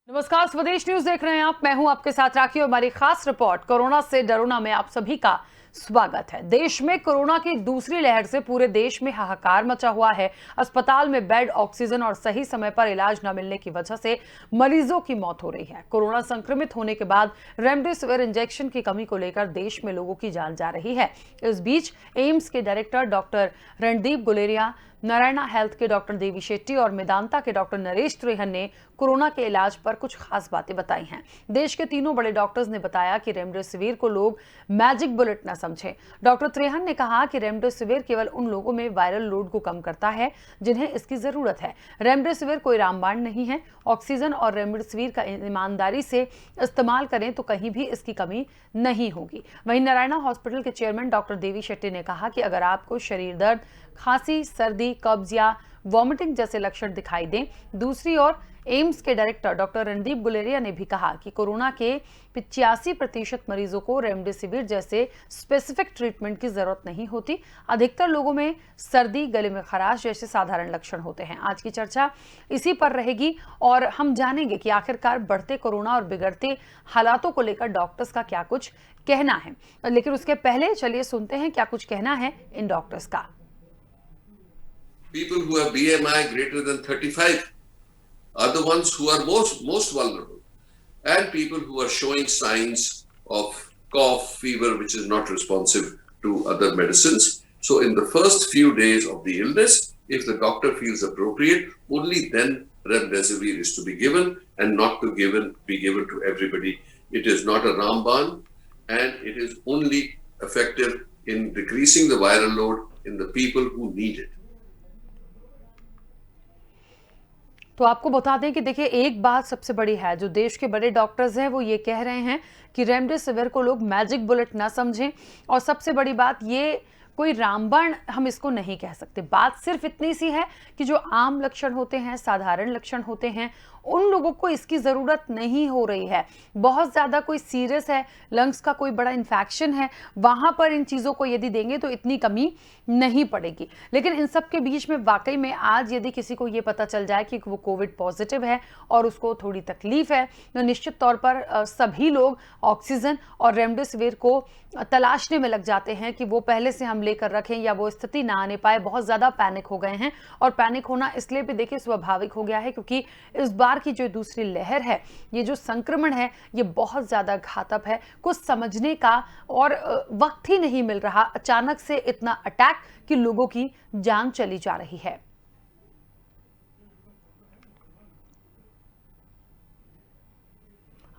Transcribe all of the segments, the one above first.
नमस्कार, स्वदेश न्यूज देख रहे हैं आप। मैं हूं आपके साथ राखी और हमारी खास रिपोर्ट कोरोना से डरोना में आप सभी का स्वागत है। देश में कोरोना की दूसरी लहर से पूरे देश में हाहाकार मचा हुआ है। अस्पताल में बेड, ऑक्सीजन और सही समय पर इलाज न मिलने की वजह से मरीजों की मौत हो रही है। कोरोना संक्रमित होने के बाद रेमडेसिविर इंजेक्शन की कमी को लेकर देश में लोगों की जान जा रही है। इस बीच एम्स के director doctor Randeep Guleria, Narayana health के डॉक्टर देवी शेट्टी और मेदांता के डॉक्टर नरेश त्रेहन ने कोरोना के इलाज पर कुछ खास बातें बताई हैं। देश के तीनों बड़े डॉक्टर्स ने बताया कि रेमडेसिविर को लोग मैजिक बुलेट न समझें। डॉक्टर त्रेहन ने कहा कि रेमडेसिविर केवल उन लोगों में वायरल लोड को कम करता है जिन्हें इसकी जरूरत है। रेमडेसिविर कोई रामबाण नहीं है। ऑक्सीजन और रेमडेसिविर का ईमानदारी से इस्तेमाल करें तो कहीं भी इसकी कमी नहीं होगी। वहीं नारायणा हॉस्पिटल के चेयरमैन डॉक्टर देवी शेट्टी ने कहा कि अगर आपको शरीर दर्द, खांसी, सर्दी, कब्ज या वॉमिटिंग जैसे लक्षण दिखाई दें। दूसरी ओर एम्स के डायरेक्टर डॉक्टर रणदीप गुलेरिया ने भी कहा कि कोरोना के 85% मरीजों को रेमडेसिविर जैसे स्पेसिफिक ट्रीटमेंट की जरूरत नहीं होती। अधिकतर लोगों में सर्दी, गले में खराश जैसे साधारण लक्षण होते हैं। आज की चर्चा इसी पर रहेगी और हम जानेंगे कि आखिरकार बढ़ते कोरोना और बिगड़ते हालातों को लेकर डॉक्टर्स का क्या कुछ कहना है। लेकिन उसके पहले चलिए सुनते हैं क्या कुछ कहना है इन डॉक्टर्स का। People who have BMI greater than 35 are the ones who are most vulnerable, and people who are showing signs of cough, fever, which is not responsive to other medicines. So in the first few days of the illness, if the doctor feels appropriate, only then remdesivir is to be given and not to be given to everybody. It is not a Ramban, and it is only effective in decreasing the viral load in the people who need it. तो आपको बता दें कि देखिए, एक बात सबसे बड़ी है, जो देश के बड़े डॉक्टर्स हैं वो ये कह रहे हैं कि रेमडेसिविर को लोग मैजिक बुलेट ना समझें। और सबसे बड़ी बात, ये कोई रामबाण हम इसको नहीं कह सकते। बात सिर्फ इतनी सी है कि जो आम लक्षण होते हैं, साधारण लक्षण होते हैं, उन लोगों को इसकी ज़रूरत नहीं हो रही है। बहुत ज़्यादा कोई सीरियस है, लंग्स का कोई बड़ा इन्फेक्शन है, वहाँ पर इन चीज़ों को यदि देंगे तो इतनी कमी नहीं पड़ेगी। लेकिन इन सब के बीच में वाकई में आज यदि किसी को ये पता चल जाए कि वो कोविड पॉजिटिव है और उसको थोड़ी तकलीफ है, तो निश्चित तौर पर सभी लोग ऑक्सीजन और रेमडेसिविर को तलाशने में लग जाते हैं कि वो पहले से हम लेकर रखें या वो स्थिति ना आने पाए। बहुत ज़्यादा पैनिक हो गए हैं और पैनिक होना इसलिए भी देखिए स्वाभाविक हो गया है क्योंकि इस बार की जो दूसरी लहर है, ये जो संक्रमण है, ये बहुत ज़्यादा घातक है। कुछ समझने का और वक्त ही नहीं मिल रहा। अचानक से इतना अटैक कि लोगों की जान चली जा रही है।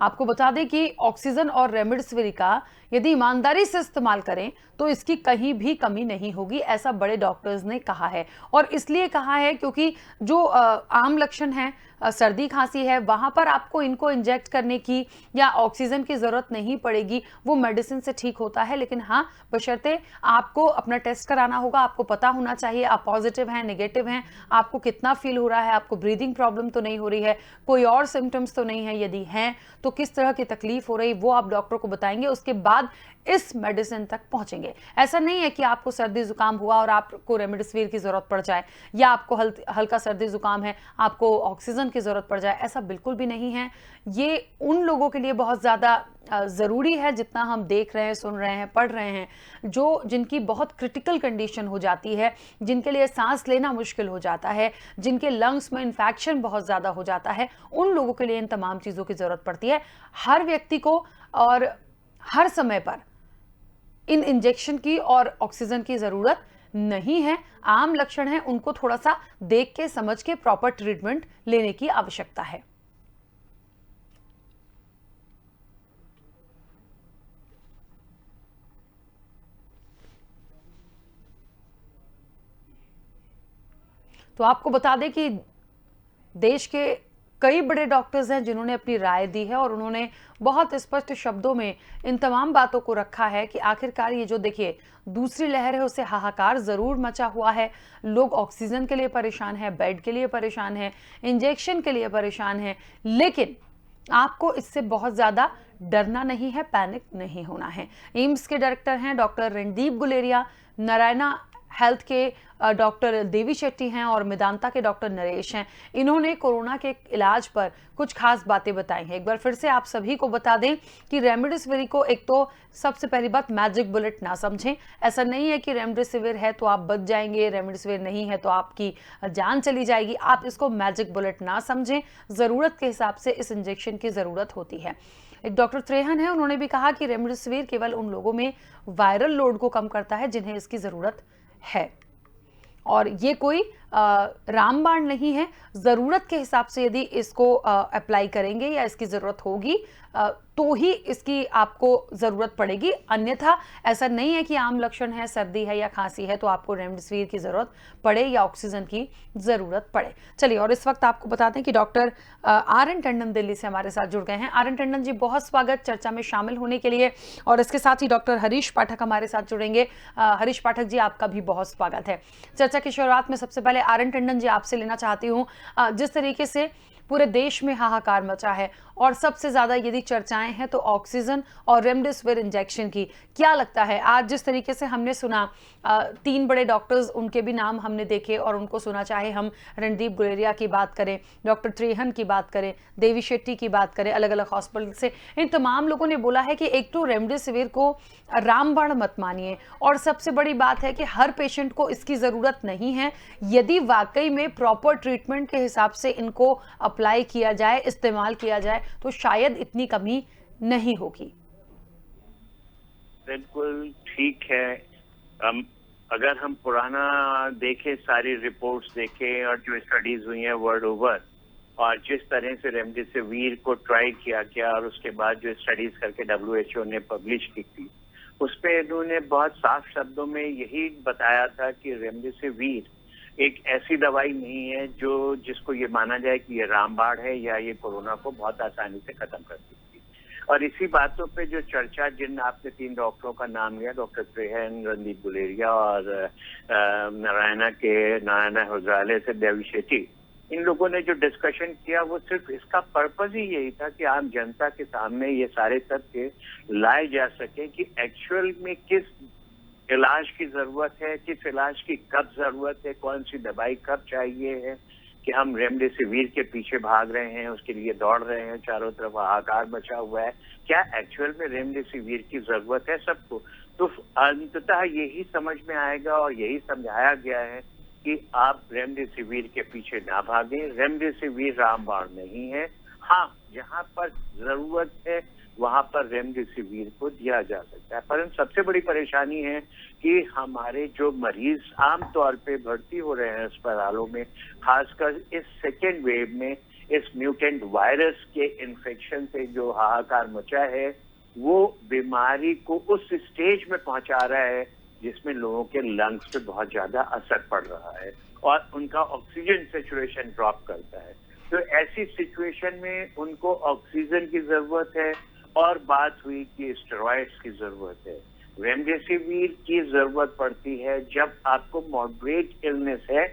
आपको बता दें कि ऑक्सीजन और रेमडेसिविर का यदि ईमानदारी से इस्तेमाल करें तो इसकी कहीं भी कमी नहीं होगी, ऐसा बड़े डॉक्टर्स ने कहा है। और इसलिए कहा है क्योंकि जो आम लक्षण है, सर्दी खांसी है, वहां पर आपको इनको इंजेक्ट करने की या ऑक्सीजन की जरूरत नहीं पड़ेगी, वो मेडिसिन से ठीक होता है। लेकिन हाँ, बशर्ते आपको अपना टेस्ट कराना होगा, आपको पता होना चाहिए आप पॉजिटिव हैं, नेगेटिव हैं, आपको कितना फील हो रहा है, आपको ब्रीदिंग प्रॉब्लम तो नहीं हो रही है, कोई और सिम्टम्स तो नहीं है, यदि हैं तो किस तरह की तकलीफ हो रही, वो आप डॉक्टर को बताएंगे। उसके बाद इस मेडिसिन तक पहुंचेंगे। ऐसा नहीं है कि आपको सर्दी जुकाम हुआ और आपको रेमडेसिविर की जरूरत पड़ जाए, या आपको हल्का सर्दी जुकाम है, आपको ऑक्सीजन की जरूरत पड़ जाए, ऐसा बिल्कुल भी नहीं है। ये उन लोगों के लिए बहुत ज्यादा जरूरी है, जितना हम देख रहे हैं, सुन रहे हैं, पढ़ रहे हैं, जिनकी बहुत क्रिटिकल कंडीशन हो जाती है, जिनके लिए सांस लेना मुश्किल हो जाता है, जिनके लंग्स में इन्फेक्शन बहुत ज्यादा हो जाता है, उन लोगों के लिए इन तमाम चीजों की जरूरत पड़ती है। हर व्यक्ति को और हर समय पर इन इंजेक्शन की और ऑक्सीजन की जरूरत नहीं है। आम लक्षण है, उनको थोड़ा सा देख के समझ के प्रॉपर ट्रीटमेंट लेने की आवश्यकता है। तो आपको बता दें कि देश के कई बड़े डॉक्टर्स हैं जिन्होंने अपनी राय दी है और उन्होंने बहुत स्पष्ट शब्दों में इन तमाम बातों को रखा है कि आखिरकार ये जो देखिए दूसरी लहर है, उससे हाहाकार जरूर मचा हुआ है। लोग ऑक्सीजन के लिए परेशान है, बेड के लिए परेशान है, इंजेक्शन के लिए परेशान है, लेकिन आपको इससे बहुत ज्यादा डरना नहीं है, पैनिक नहीं होना है। एम्स के डायरेक्टर हैं डॉक्टर रणदीप गुलेरिया, नारायणा हेल्थ के डॉक्टर देवी शेट्टी हैं और मेदांता के डॉक्टर नरेश हैं। इन्होंने कोरोना के इलाज पर कुछ खास बातें बताई हैं। एक बार फिर से आप सभी को बता दें कि रेमडेसिविर को एक तो सबसे पहली बात मैजिक बुलेट ना समझें। ऐसा नहीं है कि रेमडेसिविर है तो आप बच जाएंगे, रेमडेसिविर नहीं है तो आपकी जान चली जाएगी। आप इसको मैजिक बुलेट ना समझें। ज़रूरत के हिसाब से इस इंजेक्शन की ज़रूरत होती है। एक डॉक्टर त्रेहन है, उन्होंने भी कहा कि रेमडेसिविर केवल उन लोगों में वायरल लोड को कम करता है जिन्हें इसकी ज़रूरत है और ये कोई रामबाण नहीं है। ज़रूरत के हिसाब से यदि इसको अप्लाई करेंगे या इसकी ज़रूरत होगी तो ही इसकी आपको ज़रूरत पड़ेगी। अन्यथा ऐसा नहीं है कि आम लक्षण है, सर्दी है या खांसी है तो आपको रेमडेसिविर की ज़रूरत पड़े या ऑक्सीजन की ज़रूरत पड़े। चलिए, और इस वक्त आपको बता दें कि डॉक्टर RN टंडन दिल्ली से हमारे साथ जुड़ गए हैं। RN टंडन जी, बहुत स्वागत चर्चा में शामिल होने के लिए। और इसके साथ ही डॉक्टर हरीश पाठक हमारे साथ जुड़ेंगे। हरीश पाठक जी, आपका भी बहुत स्वागत है। चर्चा की शुरुआत में सबसे पहले RN टंडन जी आपसे लेना चाहती हूँ, जिस तरीके से पूरे देश में हाहाकार मचा है और सबसे ज्यादा यदि चर्चाएं हैं तो ऑक्सीजन और रेमडेसिविर इंजेक्शन की, क्या लगता है आज जिस तरीके से हमने सुना 3 बड़े डॉक्टर्स, उनके भी नाम हमने देखे और उनको सुना, चाहे हम रणदीप गुलेरिया की बात करें, डॉक्टर त्रेहन की बात करें, देवी शेट्टी की बात करें, अलग अलग हॉस्पिटल से, इन तमाम लोगों ने बोला है कि एक तो रेमडेसिविर को रामबाण मत मानिए और सबसे बड़ी बात है कि हर पेशेंट को इसकी ज़रूरत नहीं है। यदि वाकई में प्रॉपर ट्रीटमेंट के हिसाब से इनको अप्लाई किया जाए, इस्तेमाल किया जाए तो शायद इतनी कमी नहीं होगी। बिल्कुल ठीक है। अगर हम पुराना देखें, सारी रिपोर्ट्स देखें और जो स्टडीज हुई हैं वर्ल्ड ओवर, और जिस तरह से रेमडेसिविर को ट्राई किया गया और उसके बाद जो स्टडीज करके WHO ने पब्लिश की थी, उस पे इन्होंने बहुत साफ शब्दों में यही बताया था कि रेमडेसिविर एक ऐसी दवाई नहीं है जिसको ये माना जाए कि ये रामबाण है या ये कोरोना को बहुत आसानी से खत्म कर सकती है। और इसी बातों पे जो चर्चा, जिन आपने 3 डॉक्टरों का नाम लिया, डॉक्टर त्रेहन, रणदीप गुलेरिया और नारायणा हृदयालय से देवी शेट्टी, इन लोगों ने जो डिस्कशन किया वो सिर्फ इसका पर्पस ही यही था कि आम जनता के सामने ये सारे तथ्य लाए जा सके कि एक्चुअल में किस इलाज की जरूरत है, किस इलाज की कब जरूरत है, कौन सी दवाई कब चाहिए है, कि हम रेमडेसिविर के पीछे भाग रहे हैं, उसके लिए दौड़ रहे हैं, चारों तरफ हाहाकार मचा हुआ है, क्या एक्चुअल में रेमडेसिविर की जरूरत है सबको। तो अंततः यही समझ में आएगा और यही समझाया गया है कि आप रेमडेसिविर के पीछे ना भागें। रेमडेसिविर रामबाण नहीं है। हाँ, जहाँ पर जरूरत है वहां पर रेमडेसिविर को दिया जा सकता है, परंतु सबसे बड़ी परेशानी है कि हमारे जो मरीज आमतौर पे भर्ती हो रहे हैं अस्पतालों में, खासकर इस सेकेंड वेव में, इस म्यूटेंट वायरस के इन्फेक्शन से जो हाहाकार मचा है, वो बीमारी को उस स्टेज में पहुंचा रहा है जिसमें लोगों के लंग्स पे बहुत ज्यादा असर पड़ रहा है और उनका ऑक्सीजन सैचुरेशन ड्रॉप करता है। तो ऐसी सिचुएशन में उनको ऑक्सीजन की जरूरत है और बात हुई कि स्टेरॉइड्स की जरूरत है। रेमडेसिविर की जरूरत पड़ती है जब आपको मॉडरेट इलनेस है,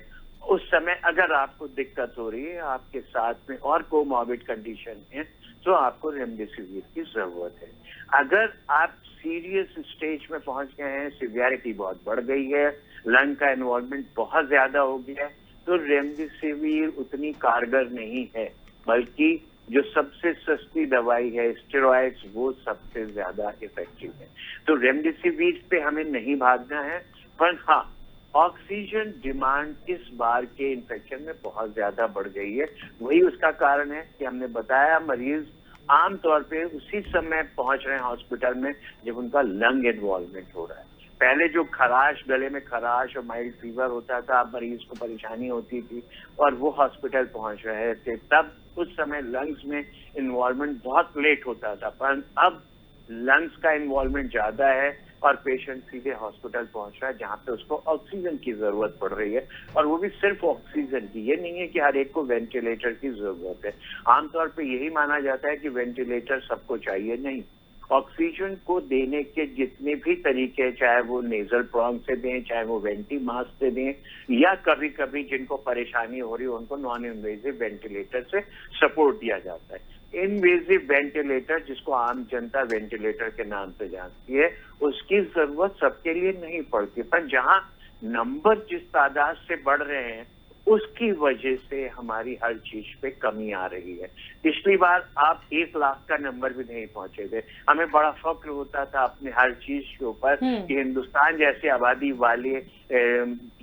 उस समय अगर आपको दिक्कत हो रही है, आपके साथ में और कोमॉर्बिड कंडीशन है, तो आपको रेमडेसिविर की जरूरत है। अगर आप सीरियस स्टेज में पहुंच गए हैं, सिवियरिटी बहुत बढ़ गई है, लंग का इन्वॉल्वमेंट बहुत ज्यादा हो गया है, तो रेमडेसिविर उतनी कारगर नहीं है, बल्कि जो सबसे सस्ती दवाई है स्टेरॉइड्स, वो सबसे ज्यादा इफेक्टिव है। तो रेमडेसिविर पे हमें नहीं भागना है, पर हाँ, ऑक्सीजन डिमांड इस बार के इन्फेक्शन में बहुत ज्यादा बढ़ गई है। वही उसका कारण है कि हमने बताया, मरीज आमतौर पे उसी समय पहुंच रहे हैं हॉस्पिटल में जब उनका लंग इन्वॉल्वमेंट हो रहा है। पहले जो खराश, गले में खराश और माइल्ड फीवर होता था, मरीज को परेशानी होती थी और वो हॉस्पिटल पहुंच रहे थे, तब उस समय लंग्स में इन्वॉल्वमेंट बहुत लेट होता था, पर अब लंग्स का इन्वॉल्वमेंट ज्यादा है और पेशेंट सीधे हॉस्पिटल पहुंच रहा है जहां पे उसको ऑक्सीजन की जरूरत पड़ रही है, और वो भी सिर्फ ऑक्सीजन की। ये नहीं है कि हर एक को वेंटिलेटर की जरूरत है। आमतौर पे यही माना जाता है कि वेंटिलेटर सबको चाहिए, नहीं। ऑक्सीजन को देने के जितने भी तरीके, चाहे वो नेजल प्रॉन्ग से दें, चाहे वो वेंटी मास्क से दें, या कभी कभी जिनको परेशानी हो रही है उनको नॉन इन्वेजिव वेंटिलेटर से सपोर्ट दिया जाता है। इनवेजिव वेंटिलेटर, जिसको आम जनता वेंटिलेटर के नाम से जानती है, उसकी जरूरत सबके लिए नहीं पड़ती, पर जहां नंबर जिस तादाद से बढ़ रहे हैं उसकी वजह से हमारी हर चीज पे कमी आ रही है। पिछली बार आप 1 लाख का नंबर भी नहीं पहुंचे थे। हमें बड़ा फक्र होता था अपने हर चीज के ऊपर कि हिंदुस्तान जैसे आबादी वाले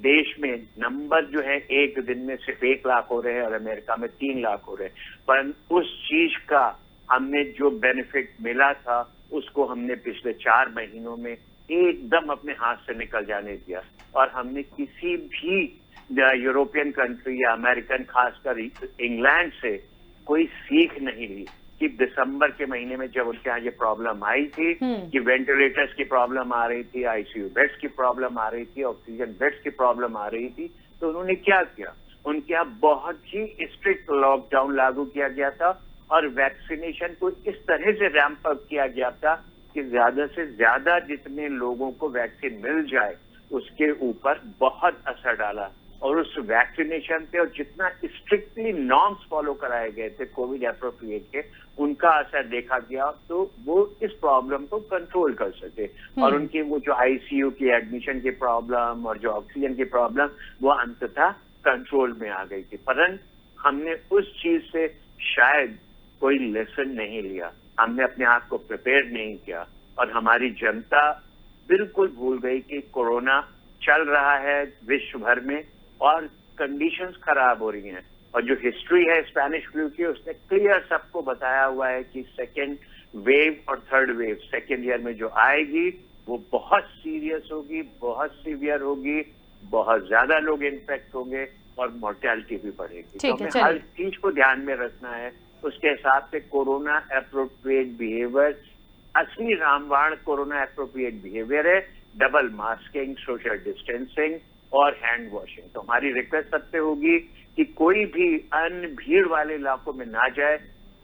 देश में नंबर जो है एक दिन में सिर्फ 1 लाख हो रहे हैं और अमेरिका में 3 लाख हो रहे हैं। पर उस चीज का हमने जो बेनिफिट मिला था उसको हमने पिछले 4 महीनों में एकदम अपने हाथ से निकल जाने दिया और हमने किसी भी यूरोपियन कंट्री या अमेरिकन, खासकर इंग्लैंड से कोई सीख नहीं ली कि दिसंबर के महीने में जब उनके यहाँ ये प्रॉब्लम आई थी कि वेंटिलेटर्स की प्रॉब्लम आ रही थी, आईसीयू बेड्स की प्रॉब्लम आ रही थी, ऑक्सीजन बेड्स की प्रॉब्लम आ रही थी, तो उन्होंने क्या किया? उनके यहाँ बहुत ही स्ट्रिक्ट लॉकडाउन लागू किया गया था और वैक्सीनेशन को इस तरह से रैंप अप किया गया था कि ज्यादा से ज्यादा जितने लोगों को वैक्सीन मिल जाए उसके ऊपर बहुत असर डाला। और उस वैक्सीनेशन पे और जितना स्ट्रिक्टली नॉर्म्स फॉलो कराए गए थे कोविड एप्रोप्रिएट के, उनका असर देखा गया, तो वो इस प्रॉब्लम को कंट्रोल कर सके। और उनकी वो जो आईसीयू की एडमिशन की प्रॉब्लम और जो ऑक्सीजन की प्रॉब्लम वो अंततः कंट्रोल में आ गई थी। परंतु हमने उस चीज से शायद कोई लेसन नहीं लिया, हमने अपने आप को प्रिपेयर नहीं किया और हमारी जनता बिल्कुल भूल गई कि कोरोना चल रहा है विश्व भर में और कंडीशंस खराब हो रही हैं। और जो हिस्ट्री है स्पेनिश फ्लू की उसने क्लियर सबको बताया हुआ है कि सेकेंड वेव और थर्ड वेव सेकेंड ईयर में जो आएगी वो बहुत सीरियस होगी, बहुत सीवियर होगी, बहुत ज्यादा लोग इन्फेक्ट होंगे और मोर्टेलिटी भी बढ़ेगी। तो हमें हर चीज को ध्यान में रखना है। उसके हिसाब से कोरोना एप्रोप्रिएट बिहेवियर, असली रामबाण कोरोना एप्रोप्रिएट बिहेवियर है डबल मास्किंग, सोशल डिस्टेंसिंग और हैंड वॉशिंग। तो हमारी रिक्वेस्ट सबसे होगी कि कोई भी अन्य भीड़ वाले इलाकों में ना जाए,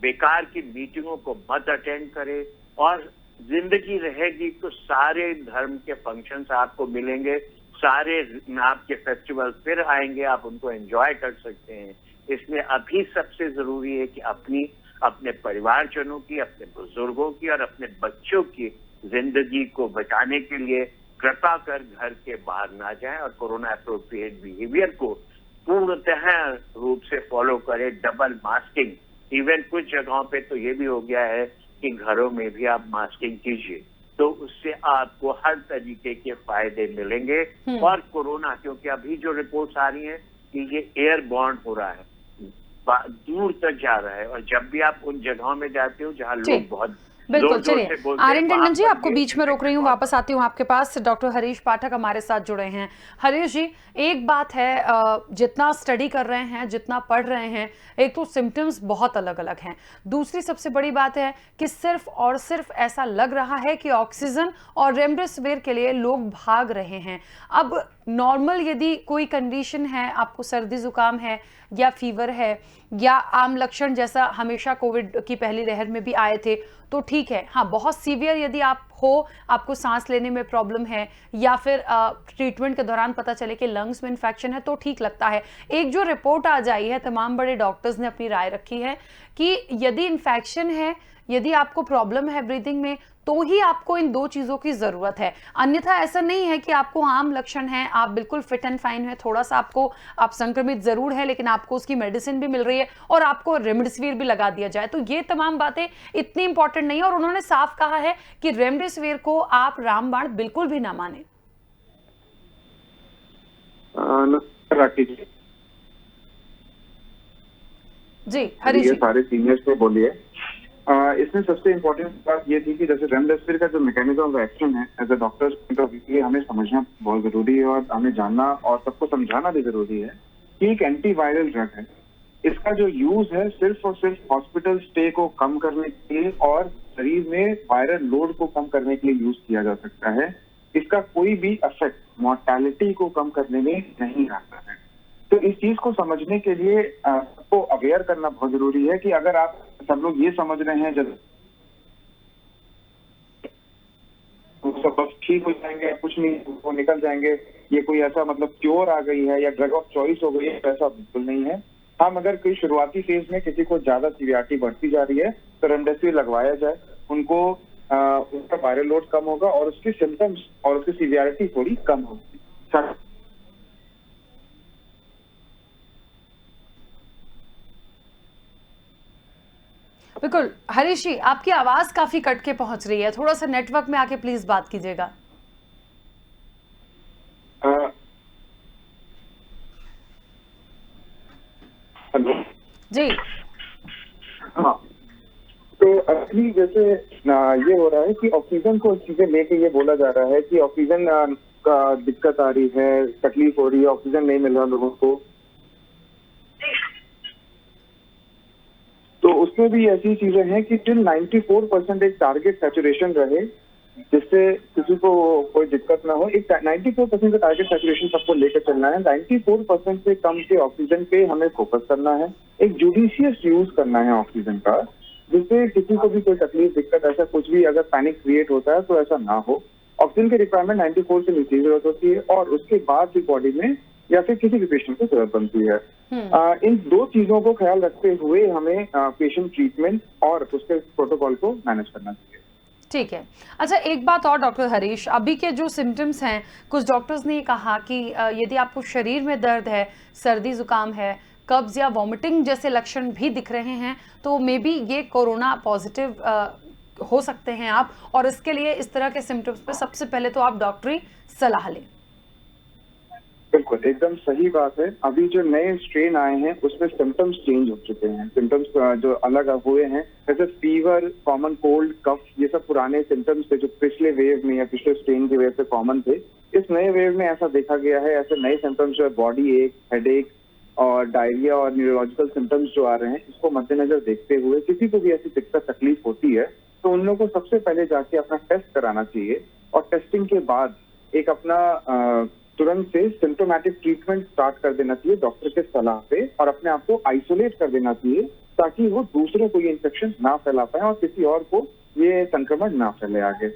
बेकार की मीटिंगों को मत अटेंड करे और जिंदगी रहेगी तो सारे धर्म के फंक्शंस आपको मिलेंगे, सारे आपके फेस्टिवल फिर आएंगे, आप उनको एंजॉय कर सकते हैं। इसलिए अभी सबसे जरूरी है कि अपने परिवारजनों की, अपने बुजुर्गों की और अपने बच्चों की जिंदगी को बचाने के लिए कृपा कर घर के बाहर ना जाएं और कोरोना एप्रोप्रिएट बिहेवियर को पूर्णतः रूप से फॉलो करें। डबल मास्किंग, इवन कुछ जगहों पे तो ये भी हो गया है कि घरों में भी आप मास्किंग कीजिए, तो उससे आपको हर तरीके के फायदे मिलेंगे। और कोरोना, क्योंकि अभी जो रिपोर्ट्स आ रही हैं कि ये एयरबॉर्न हो रहा है, दूर तक जा रहा है, और जब भी आप उन जगहों में जाते हो जहाँ लोग बहुत बिल्कुल, चलिए आर्यन टंडन जी, आपको बीच में रोक रही हूँ, वापस आती हूँ आपके पास। डॉक्टर हरीश पाठक हमारे साथ जुड़े हैं। हरीश जी, एक बात है, जितना स्टडी कर रहे हैं, जितना पढ़ रहे हैं, एक तो सिम्टम्स बहुत अलग अलग हैं। दूसरी सबसे बड़ी बात है कि सिर्फ और सिर्फ ऐसा लग रहा है कि ऑक्सीजन और रेमडेसिविर के लिए लोग भाग रहे हैं। अब नॉर्मल यदि कोई कंडीशन है, आपको सर्दी जुकाम है या फीवर है या आम लक्षण जैसा हमेशा कोविड की पहली लहर में भी आए थे, तो ठीक है। हाँ, बहुत सीवियर यदि आप हो, आपको सांस लेने में प्रॉब्लम है या फिर ट्रीटमेंट के दौरान पता चले कि लंग्स में इन्फेक्शन है, तो ठीक लगता है। एक जो रिपोर्ट आज आई है, तमाम बड़े डॉक्टर्स ने अपनी राय रखी है कि यदि इन्फेक्शन है, यदि आपको प्रॉब्लम है ब्रीदिंग में, तो ही आपको इन 2 चीज़ों की ज़रूरत है। अन्यथा ऐसा नहीं है कि आपको आम लक्षण है, आप बिल्कुल फिट एंड फाइन है, थोड़ा सा आप संक्रमित ज़रूर है, लेकिन आपको उसकी मेडिसिन भी मिल रही है और आपको रेमडेसिविर भी लगा दिया जाए, तो ये तमाम बातें इतनी इंपॉर्टेंट नहीं है। और उन्होंने साफ कहा है कि रेमडेसिविर को आप रामबाण बिल्कुल भी ना माने। जी हरीश, सारे सीनियर्स को बोलिए। इसमें सबसे इम्पोर्टेंट बात ये थी कि जैसे रेमडेसिविर का जो मैकेनिज्म ऑफ एक्शन है, as a doctor's point of view हमें समझना बहुत जरूरी है और हमें जानना और सबको समझाना भी जरूरी है कि एक एंटीवायरल ड्रग है। इसका जो यूज है सिर्फ और सिर्फ हॉस्पिटल स्टे को कम करने के लिए और शरीर में वायरल लोड को कम करने के लिए यूज किया जा सकता है। इसका कोई भी इफेक्ट मॉर्टेलिटी को कम करने में नहीं आता है। तो इस चीज को समझने के लिए सबको अवेयर करना बहुत जरूरी है कि अगर आप सब लोग ये समझ रहे हैं जब सब बस ठीक हो जाएंगे, कुछ नहीं, वो निकल जाएंगे, ये कोई ऐसा मतलब क्योर आ गई है या ड्रग ऑफ चॉइस हो गई है, तो ऐसा बिल्कुल नहीं है। हम अगर कोई शुरुआती फेज में किसी को ज्यादा सीवियरिटी बढ़ती जा रही है तो रेमडेसिविर लगवाया जाए, उनको उसका वायरल लोड कम होगा और उसके सिम्टम्स और उसकी सीवियरिटी थोड़ी कम होगी। बिल्कुल हरीश जी, आपकी आवाज काफी कट के पहुंच रही है, थोड़ा सा नेटवर्क में आके प्लीज बात कीजिएगा। हेलो। जी। हाँ, तो अभी जैसे ये हो रहा है कि ऑक्सीजन को चीजें लेके ये बोला जा रहा है कि ऑक्सीजन का दिक्कत आ रही है, तकलीफ हो रही है, ऑक्सीजन नहीं मिल रहा लोगों को। तो उसमें भी ऐसी चीजें हैं कि टिल 94% एक टारगेट सैचुरेशन रहे, जिससे किसी को कोई दिक्कत ना हो। एक 94% का टारगेट सैचुरेशन सबको लेकर चलना है। 94% से कम के ऑक्सीजन पे हमें फोकस करना है। एक जुडिशियस यूज करना है ऑक्सीजन का, जिससे किसी को भी कोई तकलीफ, दिक्कत, ऐसा कुछ भी अगर पैनिक क्रिएट होता है तो ऐसा ना हो। ऑक्सीजन की रिक्वायरमेंट 94 से नीचे जरूरत होती है और उसके बाद भी बॉडी में या फिर किसी भी पेशेंट को जरूरत बनती है। इन दो चीजों को ख्याल रखते हुए हमें पेशेंट ट्रीटमेंट और उसके प्रोटोकॉल को मैनेज करना चाहिए। ठीक है। अच्छा, एक बात और डॉक्टर हरीश, अभी के जो सिम्टम्स हैं, कुछ डॉक्टर्स ने ये कहा कि यदि आपको शरीर में दर्द है, सर्दी जुकाम है, कब्ज या वॉमिटिंग जैसे लक्षण भी दिख रहे हैं, तो मे बी ये कोरोना पॉजिटिव हो सकते हैं आप, और इसके लिए इस तरह के सिम्टम्स पे सबसे पहले तो आप डॉक्टरी सलाह लें। बिल्कुल, एकदम सही बात है। अभी जो नए स्ट्रेन आए हैं उसमें सिम्टम्स चेंज हो चुके हैं। सिम्टम्स जो अलग हुए हैं, जैसे फीवर, कॉमन कोल्ड, कफ, ये सब पुराने सिम्टम्स थे जो पिछले वेव में या पिछले स्ट्रेन की वजह से कॉमन थे। इस नए वेव में ऐसा देखा गया है, ऐसे नए सिम्टम्स जो है बॉडी एक, हेडेक और डायरिया और न्यूरोलॉजिकल सिम्टम्स जो आ रहे हैं, इसको मद्देनजर देखते हुए किसी को भी ऐसी दिक्कत, तकलीफ होती है तो उन लोगों को सबसे पहले जाके अपना टेस्ट कराना चाहिए और टेस्टिंग के बाद एक अपना तुरंत से सिम्टोमेटिक ट्रीटमेंट स्टार्ट कर देना चाहिए डॉक्टर के सलाह पे, और अपने आप को आइसोलेट कर देना चाहिए ताकि वो दूसरे को ये इन्फेक्शन ना फैला पाए और किसी और को ये संक्रमण ना फैले आगे।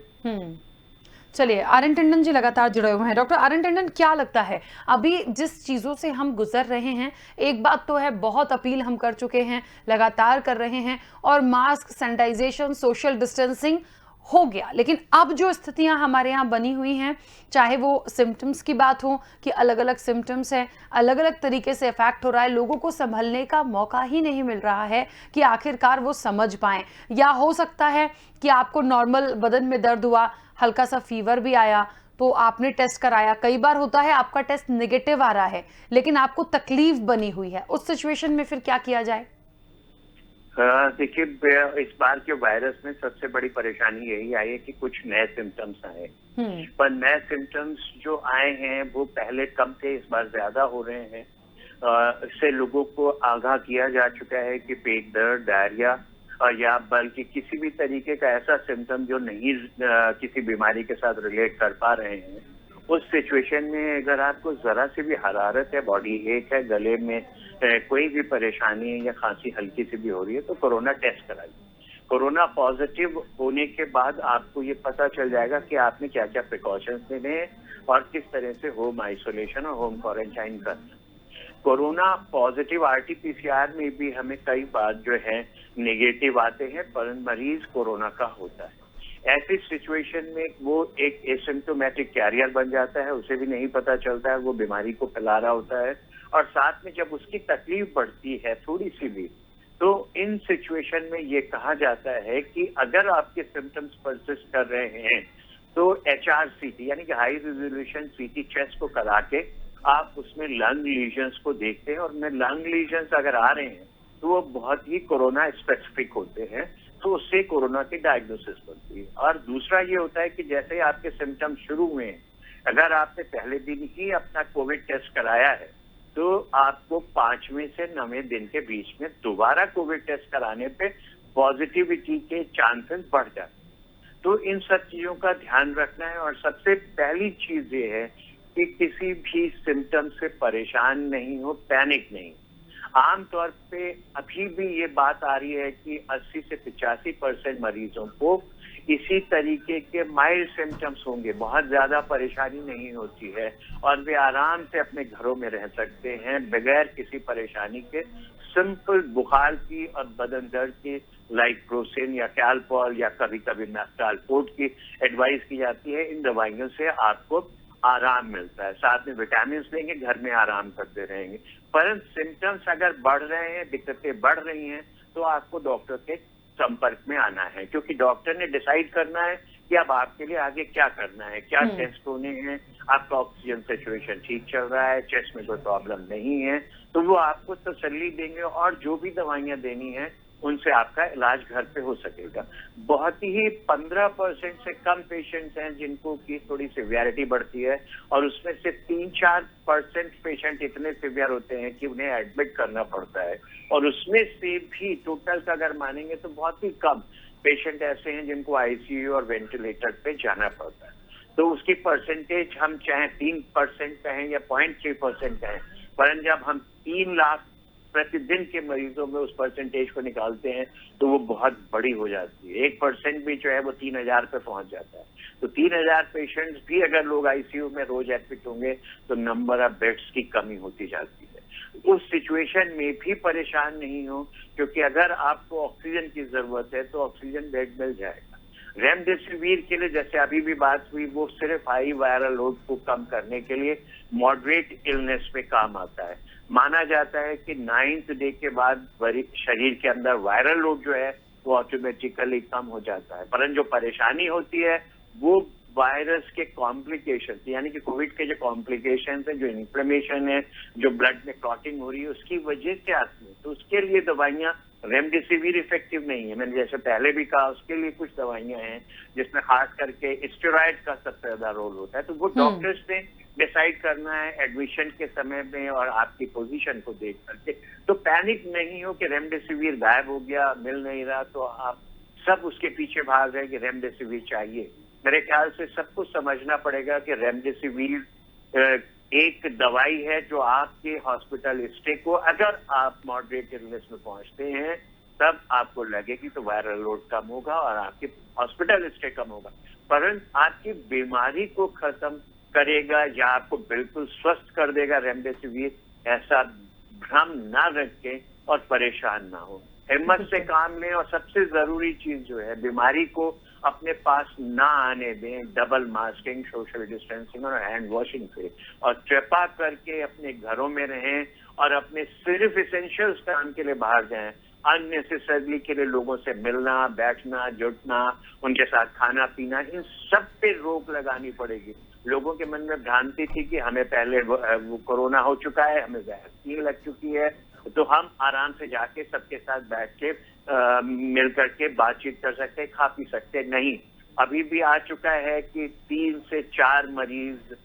चलिए, आर.एन. टंडन जी लगातार जुड़े हुए हैं। Doctor RN. टंडन, क्या लगता है अभी जिस चीज़ों से हम गुजर रहे हैं, एक बात तो है, बहुत अपील हम कर चुके हैं, लगातार कर रहे हैं, और मास्क, सैनिटाइजेशन, सोशल डिस्टेंसिंग हो गया, लेकिन अब जो स्थितियां हमारे यहाँ बनी हुई हैं, चाहे वो सिम्टम्स की बात हो कि अलग अलग सिम्टम्स हैं, अलग अलग तरीके से इफेक्ट हो रहा है, लोगों को संभलने का मौका ही नहीं मिल रहा है कि आखिरकार वो समझ पाएं। या हो सकता है कि आपको नॉर्मल बदन में दर्द हुआ, हल्का सा फीवर भी आया, तो आपने टेस्ट कराया, कई बार होता है आपका टेस्ट नेगेटिव आ रहा है, लेकिन आपको तकलीफ बनी हुई है, उस सिचुएशन में फिर क्या किया जाए? देखिए, इस बार के वायरस में सबसे बड़ी परेशानी यही आई है कि कुछ नए सिम्टम्स आए, पर नए सिम्टम्स जो आए हैं वो पहले कम थे, इस बार ज्यादा हो रहे हैं। इससे लोगों को आगाह किया जा चुका है कि पेट दर्द, डायरिया या बल्कि किसी भी तरीके का ऐसा सिम्टम जो नहीं किसी बीमारी के साथ रिलेट कर पा रहे हैं, उस सिचुएशन में अगर आपको जरा सी भी हरारत है, बॉडी एक है, गले में कोई भी परेशानी है या खांसी हल्की सी भी हो रही है, तो कोरोना टेस्ट कराइए। कोरोना पॉजिटिव होने के बाद आपको ये पता चल जाएगा कि आपने क्या क्या प्रिकॉशंस लेने हैं और किस तरह से होम आइसोलेशन और होम क्वारंटाइन करना। कोरोना पॉजिटिव आरटी-पीसीआर में भी हमें कई बार जो है नेगेटिव आते हैं, पर मरीज कोरोना का होता है। ऐसी सिचुएशन में वो एक एसिम्प्टोमेटिक कैरियर बन जाता है, उसे भी नहीं पता चलता है, वो बीमारी को फैला रहा होता है, और साथ में जब उसकी तकलीफ बढ़ती है थोड़ी सी भी, तो इन सिचुएशन में ये कहा जाता है कि अगर आपके सिम्टम्स परसिस्ट कर रहे हैं तो HRCT यानी कि हाई रेजोल्यूशन सीटी चेस्ट को करा के आप उसमें लंग लीजन्स को देखते हैं, और उनमें लंग लीजन्स अगर आ रहे हैं तो वो बहुत ही कोरोना स्पेसिफिक होते हैं, तो उससे कोरोना की डायग्नोसिस बनती है। और दूसरा ये होता है कि जैसे ही आपके सिम्टम्स शुरू हुए हैं, अगर आपने पहले दिन ही अपना कोविड टेस्ट कराया है तो आपको 5वें से 9वें दिन के बीच में दोबारा कोविड टेस्ट कराने पे पॉजिटिविटी के चांसेस बढ़ जाते हैं। तो इन सब चीजों का ध्यान रखना है, और सबसे पहली चीज ये है कि किसी भी सिम्टम से परेशान नहीं हो, पैनिक नहीं। आमतौर पे अभी भी ये बात आ रही है कि 80 से 85% मरीजों को इसी तरीके के माइल्ड सिम्टम्स होंगे, बहुत ज्यादा परेशानी नहीं होती है, और वे आराम से अपने घरों में रह सकते हैं बगैर किसी परेशानी के। सिंपल बुखार की और बदन दर्द की लाइक्रोसिन या कैलपॉल या कभी कभी मैस्टालपोर्ट की एडवाइस की जाती है। इन दवाइयों से आपको आराम मिलता है, साथ में विटामिन लेंगे, घर में आराम करते रहेंगे। परंतु सिम्टम्स अगर बढ़ रहे हैं, दिक्कतें बढ़ रही हैं, तो आपको डॉक्टर के संपर्क में आना है, क्योंकि डॉक्टर ने डिसाइड करना है कि अब आपके लिए आगे क्या करना है, क्या टेस्ट होने हैं, आपका ऑक्सीजन सिचुएशन ठीक चल रहा है, चेस्ट में कोई प्रॉब्लम नहीं है, तो वो आपको तसल्ली देंगे और जो भी दवाइयां देनी है उनसे आपका इलाज घर पे हो सकेगा। बहुत ही 15% से कम पेशेंट्स हैं जिनको की थोड़ी सिवियरिटी बढ़ती है, और उसमें से 3-4% पेशेंट इतने सिवियर होते हैं कि उन्हें एडमिट करना पड़ता है, और उसमें से भी टोटल का अगर मानेंगे तो बहुत ही कम पेशेंट ऐसे हैं जिनको आईसीयू और वेंटिलेटर पे जाना पड़ता है। तो उसकी परसेंटेज हम चाहे 3% कहें या 0.3% कहें, पर जब हम 3 लाख प्रतिदिन के मरीजों में उस परसेंटेज को निकालते हैं तो वो बहुत बड़ी हो जाती है। 1% भी जो है वो 3000 पे पहुंच जाता है। तो 3000 पेशेंट्स भी अगर लोग आईसीयू में रोज एडमिट होंगे तो नंबर ऑफ बेड्स की कमी होती जाती है। उस सिचुएशन में भी परेशान नहीं हो, क्योंकि अगर आपको ऑक्सीजन की जरूरत है तो ऑक्सीजन बेड मिल जाएगा। रेमडेसिविर के लिए जैसे अभी भी बात हुई, वो सिर्फ हाई वायरल लोड को कम करने के लिए मॉडरेट इलनेस में काम आता है। माना जाता है कि 9th डे के बाद शरीर के अंदर वायरल लोड जो है वो ऑटोमेटिकली कम हो जाता है, परंतु जो परेशानी होती है वो वायरस के कॉम्प्लिकेशन, यानी कि कोविड के जो कॉम्प्लिकेशन है, जो इन्फ्लेमेशन है, जो ब्लड में क्लॉटिंग हो रही है, उसकी वजह से आती है। तो उसके लिए दवाइयां रेमडेसिविर इफेक्टिव नहीं है। मैंने जैसे पहले भी कहा, उसके लिए कुछ दवाइयां हैं जिसमें खास करके स्टेरॉइड का सबसे ज्यादा रोल होता है। तो वो डॉक्टर्स ने डिसाइड करना है एडमिशन के समय में और आपकी पोजीशन को देख करके। तो पैनिक नहीं हो कि रेमडेसिविर गायब हो गया, मिल नहीं रहा, तो आप सब उसके पीछे भाग रहे कि रेमडेसिविर चाहिए। मेरे ख्याल से सबको समझना पड़ेगा कि रेमडेसिविर एक दवाई है जो आपके हॉस्पिटल स्टे को, अगर आप मॉडरेट इलनेस में पहुंचते हैं तब आपको लगेगी तो वायरल लोड कम होगा और आपके हॉस्पिटल स्टे कम होगा, परंतु आपकी बीमारी को खत्म करेगा या आपको बिल्कुल स्वस्थ कर देगा रेमडेसिविर, ऐसा भ्रम ना रखें और परेशान ना हो। हिम्मत से काम लें, और सबसे जरूरी चीज जो है, बीमारी को अपने पास ना आने दें डबल मास्किंग, सोशल डिस्टेंसिंग और हैंड वॉशिंग से, और कृपा करके अपने घरों में रहें और अपने सिर्फ इसेंशियल्स काम के लिए बाहर जाएं। अननेसेसरली के लिए लोगों से मिलना, बैठना, जुटना, उनके साथ खाना पीना, इन सब पे रोक लगानी पड़ेगी। लोगों के मन में भ्रांति थी कि हमें पहले वो कोरोना हो चुका है, हमें वैक्सीन लग चुकी है, तो हम आराम से जाके सबके साथ बैठ के मिल करके बातचीत कर सकते, खा पी सकते। नहीं, अभी भी आ चुका है कि 3 से 4 मरीज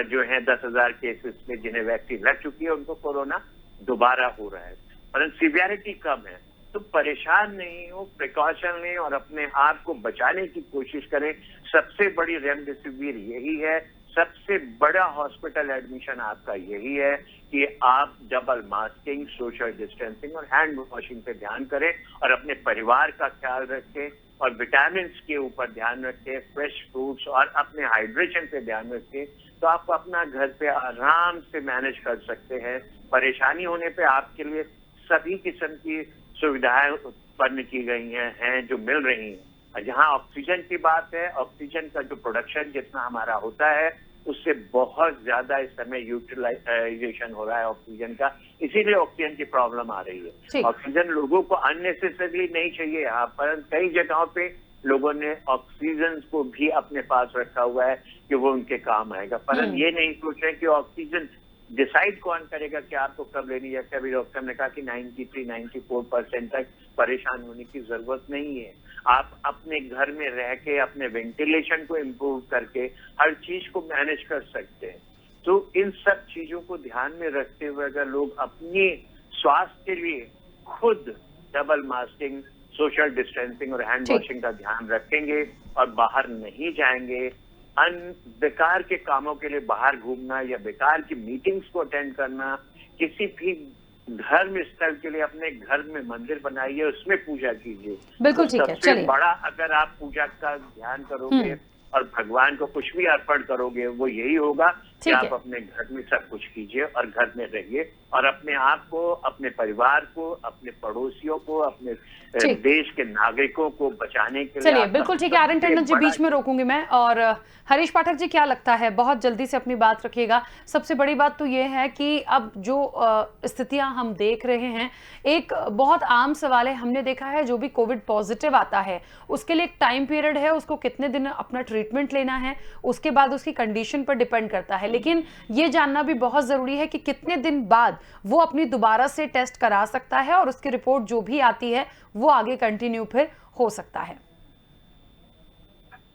जो हैं 10,000 केसेस में जिन्हें वैक्सीन लग चुकी है, उनको कोरोना दोबारा हो रहा है, परंतु सीवियरिटी कम है। तो परेशान नहीं हो, प्रिकॉशन लें और अपने आप को बचाने की कोशिश करें। सबसे बड़ी रेमडेसिविर यही है, सबसे बड़ा हॉस्पिटल एडमिशन आपका यही है कि आप डबल मास्किंग, सोशल डिस्टेंसिंग और हैंड वॉशिंग पे ध्यान करें और अपने परिवार का ख्याल रखें और विटामिन के ऊपर ध्यान रखें, फ्रेश फ्रूट्स और अपने हाइड्रेशन पे ध्यान रखें, तो आप अपना घर पे आराम से मैनेज कर सकते हैं। परेशानी होने पे आपके लिए सभी किस्म की सुविधाएं उत्पन्न की गई हैं जो मिल रही हैं। जहां ऑक्सीजन की बात है, ऑक्सीजन का जो प्रोडक्शन जितना हमारा होता है उससे बहुत ज्यादा इस समय यूटिलाइजेशन हो रहा है ऑक्सीजन का, इसीलिए ऑक्सीजन की प्रॉब्लम आ रही है। ऑक्सीजन लोगों को अननेसेसरली नहीं चाहिए यहाँ पर, कई जगहों पे लोगों ने ऑक्सीजन को भी अपने पास रखा हुआ है कि वो उनके काम आएगा, परंतु ये नहीं सोच रहे कि ऑक्सीजन डिसाइड कौन करेगा कि आपको कब लेनी है। जैसे अभी डॉक्टर ने कहा कि 93-94% तक परेशान होने की जरूरत नहीं है। आप अपने घर में रह के अपने वेंटिलेशन को इम्प्रूव करके हर चीज को मैनेज कर सकते हैं। तो इन सब चीजों को ध्यान में रखते हुए अगर लोग अपने स्वास्थ्य के लिए खुद डबल मास्किंग, सोशल डिस्टेंसिंग और हैंड वॉशिंग का ध्यान रखेंगे और बाहर नहीं जाएंगे, बेकार के कामों के लिए बाहर घूमना या बेकार की मीटिंग्स को अटेंड करना, किसी भी धर्म स्थल के लिए अपने घर में मंदिर बनाइए, उसमें पूजा कीजिए। बिल्कुल ठीक है। सबसे बड़ा अगर आप पूजा का ध्यान करोगे और भगवान को कुछ भी अर्पण करोगे वो यही होगा कि ठीक आप है। अपने घर में सब कुछ कीजिए और घर में रहिए और अपने आप को, अपने परिवार को, अपने पड़ोसियों को, अपने ठीक। देश के नागरिकों को बचाने के लिए चलिए आपका बिल्कुल ठीक है आर्यन सबसे टंडन जी, बड़ा बीच में रोकूंगी मैं। और हरीश पाठक जी, क्या लगता है, बहुत जल्दी से अपनी बात रखिएगा। सबसे बड़ी बात तो ये है कि अब जो स्थितियां हम देख रहे हैं, एक बहुत आम सवाल है, हमने देखा है जो भी कोविड पॉजिटिव आता है उसके लिए एक टाइम पीरियड है, उसको कितने दिन अपना ट्रीटमेंट लेना है, उसके बाद उसकी कंडीशन पर डिपेंड करता है। लेकिन ये जानना भी बहुत जरूरी है कि कितने दिन बाद वो अपनी दोबारा से टेस्ट करा सकता है और उसकी रिपोर्ट जो भी आती है वो आगे कंटिन्यू फिर हो सकता है।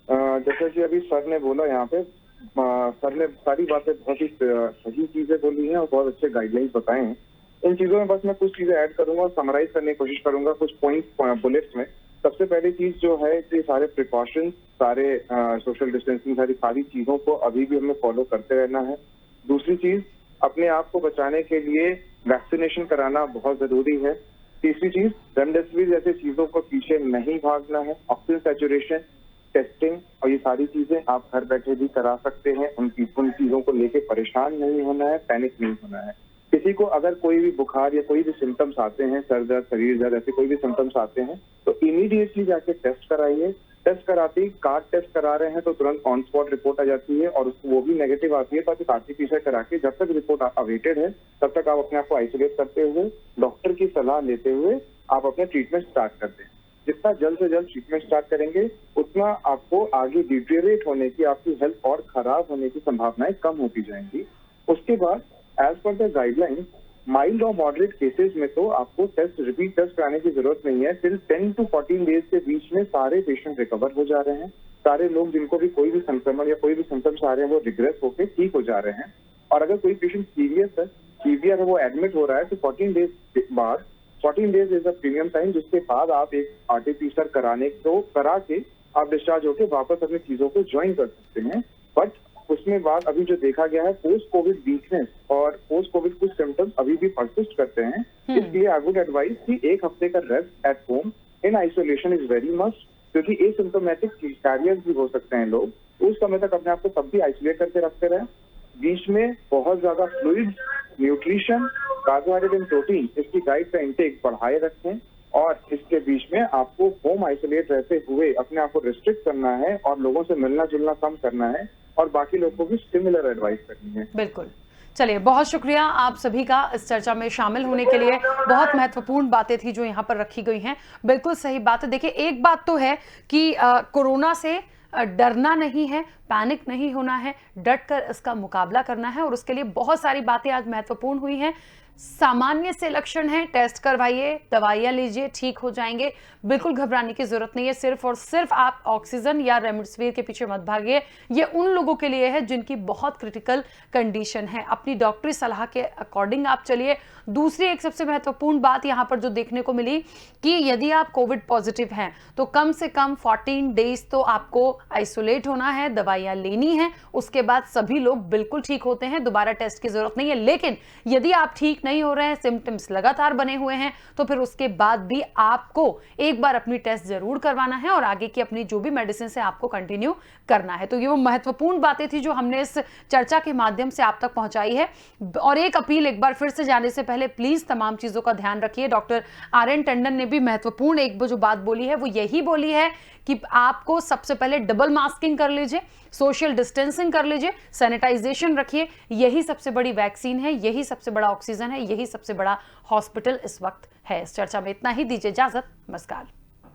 जैसा कि अभी सर ने बोला, यहाँ पे सर ने सारी बातें बहुत ही सही चीजें बोली हैं और बहुत अच्छे गाइडलाइंस बताए हैं। इन चीजों में बस मैं कुछ चीजें ऐड करूंगा और समराइज करने की कोशिश करूंगा कुछ पॉइंट्स बुलेट्स में। सबसे पहली चीज जो है कि सारे प्रिकॉशंस, सारे सोशल डिस्टेंसिंग, सारी चीजों को अभी भी हमें फॉलो करते रहना है। दूसरी चीज, अपने आप को बचाने के लिए वैक्सीनेशन कराना बहुत जरूरी है। तीसरी चीज, रेमडेसिविर जैसे चीजों को पीछे नहीं भागना है। ऑक्सीजन सैचुरेशन, टेस्टिंग और ये सारी चीजें आप घर बैठे भी करा सकते हैं। उन चीजों को लेके परेशान नहीं होना है, पैनिक नहीं होना है। किसी को अगर कोई भी बुखार या कोई भी सिम्टम्स आते हैं, सर दर्द, शरीर दर्द, ऐसे कोई भी सिम्टम्स आते हैं तो इमीडिएटली जाके टेस्ट कराइए। टेस्ट कराते ही कार्ड टेस्ट करा रहे हैं तो तुरंत ऑन स्पॉट रिपोर्ट आ जाती है और वो भी नेगेटिव आती है, तो आप आरटी-पीसीआर करा के जब तक रिपोर्ट अवेटेड है तब तक आप अपने आप को आइसोलेट करते हुए, डॉक्टर की सलाह लेते हुए आप अपने ट्रीटमेंट स्टार्ट कर दें। जितना जल्द से जल्द ट्रीटमेंट स्टार्ट करेंगे उतना आपको आगे डिटेरियोरेट होने की, आपकी हेल्थ और खराब होने की संभावनाएं कम होती जाएंगी। उसके बाद as per the guideline, mild और मॉडरेट केसेस में तो आपको रिपीट टेस्ट कराने की जरूरत नहीं है। टिल 10 to 14 डेज के बीच में सारे पेशेंट रिकवर हो जा रहे हैं। सारे लोग जिनको भी कोई भी संक्रमण या कोई भी सिम्टम्स आ रहे हैं वो रिग्रेस होकर ठीक हो जा रहे हैं। और अगर कोई पेशेंट सीवियर है, वो एडमिट हो रहा है तो 14 days is a premium time, जिसके बाद आप एक आरटी-पीसीआर करा के आप डिस्चार्ज होकर वापस अपनी चीजों को ज्वाइन कर सकते हैं। बट उसमें बाद अभी जो देखा गया है, पोस्ट कोविड वीकनेस और पोस्ट कोविड कुछ सिम्टम्स अभी भी परसिस्ट करते हैं। इसलिए आई वुड एडवाइस कि एक हफ्ते का rest at home in isolation is very must, क्योंकि एसिम्प्टोमेटिक कैरियर्स भी हो सकते हैं लोग। उस समय तक अपने आप को तब भी आइसोलेट करके रखते रहें। बीच में बहुत ज्यादा fluids, nutrition, carbohydrate and protein, इसकी डाइट का इंटेक बढ़ाए रखें और इसके बीच में आपको होम आइसोलेट रहते हुए अपने आप को रिस्ट्रिक्ट करना है और लोगों से मिलना जुलना कम करना है और बाकी लोगों को भी सिमिलर एडवाइस करनी है। बिल्कुल। चलिए, बहुत शुक्रिया आप सभी का इस चर्चा में शामिल होने के लिए। बहुत महत्वपूर्ण बातें थी जो यहाँ पर रखी गई हैं। बिल्कुल सही बात है। देखिए, एक बात तो है कि कोरोना से डरना नहीं है, पैनिक नहीं होना है, डट कर इसका मुकाबला करना है और उसके लिए बहुत सारी बातें आज महत्वपूर्ण हुई हैं। सामान्य से लक्षण है, टेस्ट करवाइए, दवाइयां लीजिए, ठीक हो जाएंगे। बिल्कुल घबराने की जरूरत नहीं है। सिर्फ और सिर्फ आप ऑक्सीजन या रेमडेसिविर के पीछे मत भागिए। ये उन लोगों के लिए है जिनकी बहुत क्रिटिकल कंडीशन है। अपनी डॉक्टरी सलाह के अकॉर्डिंग आप चलिए। दूसरी एक सबसे महत्वपूर्ण बात यहां पर जो देखने को मिली कि यदि आप कोविड पॉजिटिव हैं तो कम से कम 14 डेज तो आपको आइसोलेट होना है, दवाइयां लेनी है। उसके बाद सभी लोग बिल्कुल ठीक होते हैं, दोबारा टेस्ट की जरूरत नहीं है। लेकिन यदि आप ठीक नहीं हो रहे हैं, सिम्टम्स लगातार बने हुए हैं, तो फिर उसके बाद भी आपको एक बार अपनी टेस्ट जरूर करवाना है और आगे की अपनी जो भी मेडिसिन है आपको कंटिन्यू करना है। तो ये वो महत्वपूर्ण बातें थी जो हमने इस चर्चा के माध्यम से आप तक पहुंचाई है। और एक अपील एक बार फिर से जाने से पहले प्लीज तमाम चीजों का ध्यान रखिए। डॉक्टर आर्यन टंडन ने भी महत्वपूर्ण एक जो बात बोली है वो यही बोली है कि आपको सबसे पहले डबल मास्किंग कर लीजिए, सोशल डिस्टेंसिंग कर लीजिए, सैनिटाइजेशन रखिए। यही सबसे बड़ी वैक्सीन है, यही सबसे बड़ा ऑक्सीजन है, यही सबसे बड़ा हॉस्पिटल इस वक्त है। इस चर्चा में इतना ही। दीजिए इजाजत। नमस्कार।